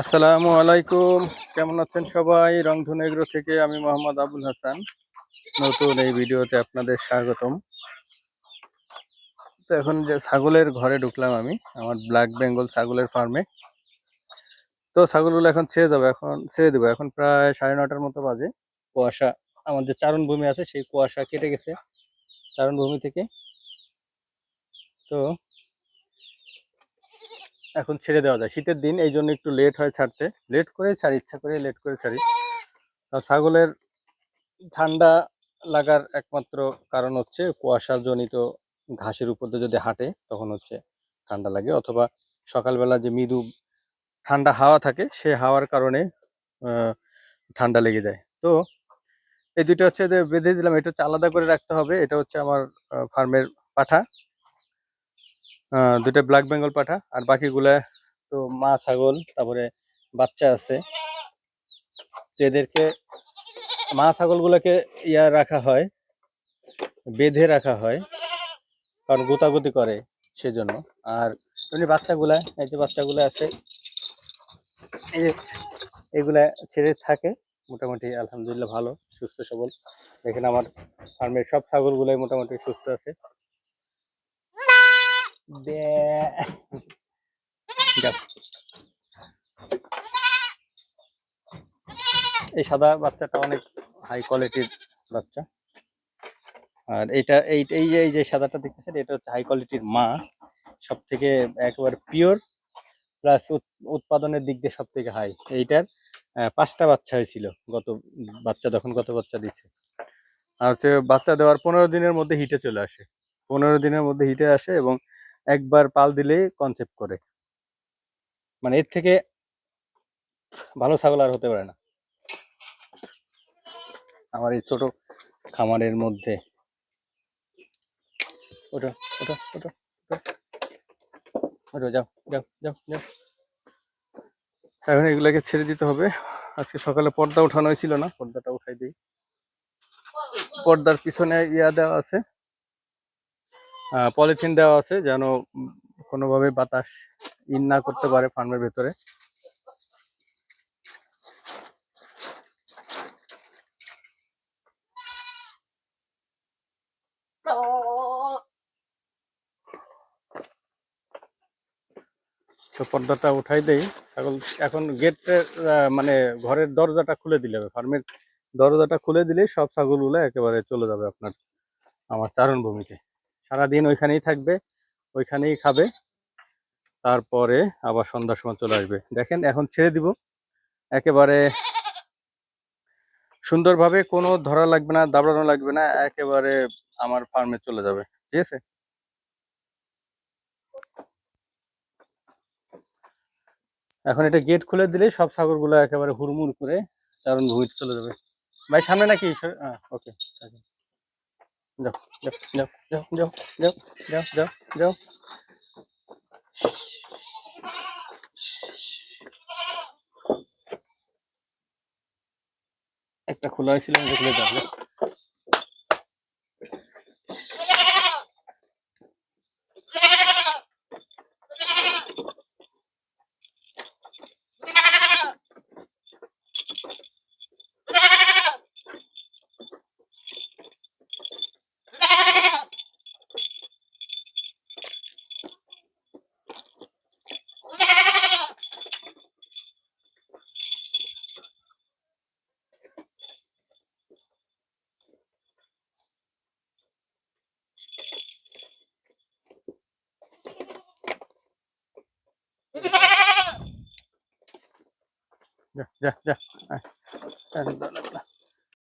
আসসালামু আলাইকুম। কেমন আছেন সবাই? রংধনু এগ্রো থেকে আমি মোহাম্মদ আবুল হাসান। নতুন এই ভিডিওতে আপনাদের স্বাগতম। তো এখন যে ছাগলের ঘরে ঢুকলাম আমি, আমার ব্ল্যাক বেঙ্গল ছাগলের ফার্মে। তো ছাগলগুলো এখন ছেড়ে দেবো। এখন প্রায় 9:30টার মতো বাজে। কুয়াশা, আমার যে চারণভূমি আছে সেই কুয়াশা কেটে গেছে চারণভূমি থেকে। তো এখন ছেড়ে দেওয়া যায়, শীতের দিন এই জন্য একটু লেট হয় ছাড়তে। লেট করে ছাড়ি, ইচ্ছা করে লেট করে ছাড়ি। ছাগলের ঠান্ডা লাগার একমাত্র কারণ হচ্ছে কুয়াশাজনিত ঘাসের উপর দিয়ে যদি হাঁটে তখন হচ্ছে ঠান্ডা লাগে, অথবা সকালবেলা যে মৃদু ঠান্ডা হাওয়া থাকে সেই হাওয়ার কারণে ঠান্ডা লেগে যায়। তো এই দুটো হচ্ছে যে বেঁধে দিলাম, এটা হচ্ছে আলাদা করে রাখতে হবে। এটা হচ্ছে আমার ফার্মের পাঠা, দুটো ব্ল্যাক বেঙ্গল পাঠা। আর বাকিগুলা তো মা ছাগল, তারপরে বাচ্চা আছে। এদেরকে মা ছাগলগুলোকে রাখা হয়, বেঁধে রাখা হয়, কারণ গোতাগুতি করে সেজন্য। আর এমনি বাচ্চাগুলা, এই যে বাচ্চাগুলো আছে, এগুলা ছেড়ে থাকে মোটামুটি আলহামদুলিল্লাহ ভালো, সুস্থ সবল। দেখেন আমার ফার্মের সব ছাগলগুলাই মোটামুটি সুস্থ আছে। এই সাদা বাচ্চাটা অনেক হাই কোয়ালিটির বাচ্চা। আর এই যে সাদাটা দেখতেছেন, এটা হচ্ছে হাই কোয়ালিটির মা, সব থেকে একেবারে পিওর, প্লাস উৎপাদনের দিক দিয়ে সব থেকে হাই। এইটার 5টা বাচ্চা হয়েছিল গত বাচ্চা দিচ্ছে। আর হচ্ছে বাচ্চা দেওয়ার 15 দিনের মধ্যে হিটে চলে আসে, 15 দিনের মধ্যে হিটে আসে, এবং একবার পাল দিলেই কনসেপ্ট করে। মানে এর থেকে ভালো ছাগল আর হতে পারে না আমার এই ছোট খামারের মধ্যে। ওঠো ওঠো ওঠো ওঠো, যাও যাও যাও যাও। এখন এগুলাকে ছেড়ে দিতে হবে। আজকে সকালে পর্দা উঠানো হয়েছিল না, পর্দাটা উঠাই দিই। পর্দার পিছনে দেওয়া আছে, পলিথিন দেওয়া আছে, যেন কোনোভাবে বাতাস না করতে পারে ফার্মের ভেতরে। তো পর্দাটা উঠাই দেই। এখন গেটের মানে ঘরের দরজাটা খুলে দিলে হবে, ফার্মের দরজাটা খুলে দিলেই সব ছাগলগুলো একেবারে চলে যাবে আপনার আমার চারণভূমিতে। সারাদিন ওইখানেই থাকবে, ওইখানেই খাবে, তারপরে আবার সন্ধ্যার সময় চলে আসবে। দেখেন এখন ছেড়ে দিব একেবারে সুন্দরভাবে, কোনো ধরা লাগবে না, দাবড়ানো লাগবে না, একেবারে আমার ফার্মে চলে যাবে। ঠিক আছে, এখন এটা গেট খুলে দিলেই সব ছাগলগুলো একেবারে হুড়মুড় করে চারণভূমিতে চলে যাবে। ভাই সামনে নাকি? ওকে, যাও যাও যাও যাও যাও যাও যাও যাও যাও। একটা খোলা হয়েছিল, খুলে যাবে। যা যা যা,